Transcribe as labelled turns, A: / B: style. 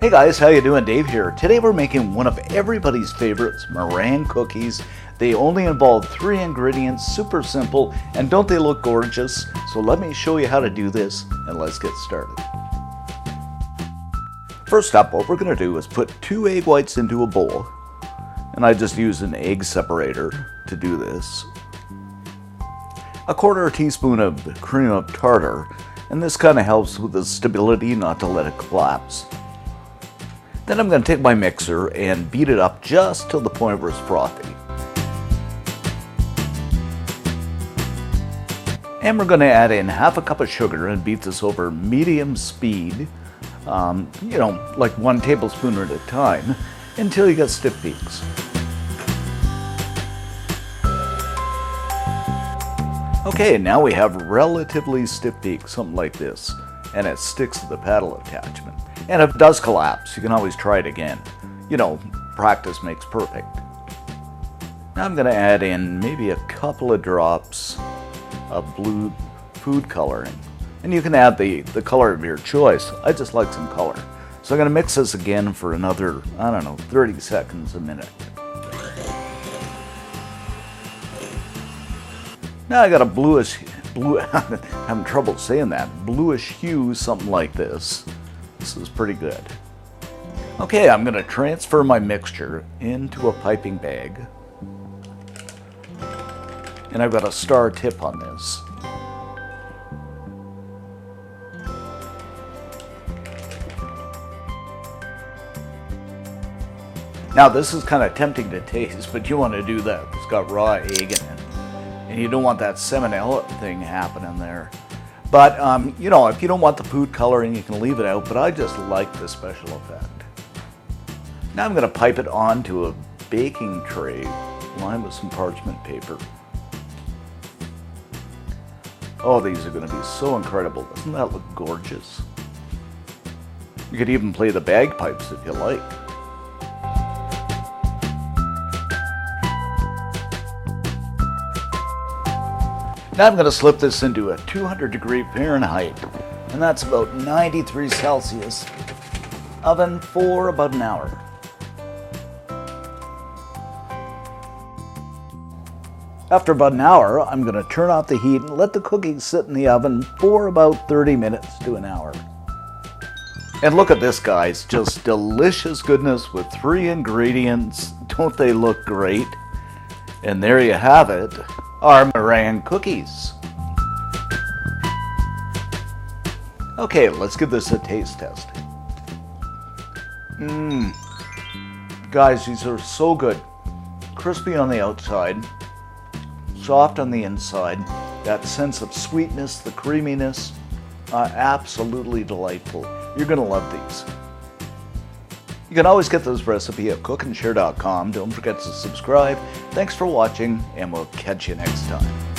A: Hey guys, how you doing? Dave here. Today we're making one of everybody's favorites, meringue cookies. They only involve 3 ingredients, super simple, and don't they look gorgeous? So let me show you how to do this, and let's get started. First up, what we're going to do is put 2 egg whites into a bowl, and I just use an egg separator to do this. A 1/4 teaspoon of cream of tartar, and this kind of helps with the stability, not to let it collapse. Then I'm going to take my mixer and beat it up just till the point where it's frothy. And we're going to add in 1/2 cup of sugar and beat this over medium speed, like 1 tablespoon at a time, until you get stiff peaks. Okay, now we have relatively stiff peaks, something like this, and it sticks to the paddle attachment. And if it does collapse, you can always try it again. Practice makes perfect. Now I'm going to add in maybe a couple of drops of blue food coloring. And you can add the color of your choice. I just like some color. So I'm going to mix this again for another, 30 seconds, a minute. Now I got a I'm having trouble saying that, bluish hue, something like this. This is pretty good. Okay, I'm going to transfer my mixture into a piping bag. And I've got a star tip on this. Now this is kind of tempting to taste, but you want to do that. It's got raw egg in it. And you don't want that salmonella thing happening there. But, if you don't want the food coloring, you can leave it out, but I just like the special effect. Now I'm going to pipe it onto a baking tray lined with some parchment paper. Oh, these are going to be so incredible. Doesn't that look gorgeous? You could even play the bagpipes if you like. Now I'm going to slip this into a 200-degree Fahrenheit, and that's about 93 Celsius, oven for about an hour. After about an hour, I'm going to turn off the heat and let the cookies sit in the oven for about 30 minutes to an hour. And look at this, guys, just delicious goodness with 3 ingredients. Don't they look great? And there you have it. Our meringue cookies. Okay, let's give this a taste test. Guys, these are so good. Crispy on the outside, soft on the inside. That sense of sweetness, the creaminess, absolutely delightful. You're going to love these. You can always get this recipe at cookandshare.com. Don't forget to subscribe. Thanks for watching, and we'll catch you next time.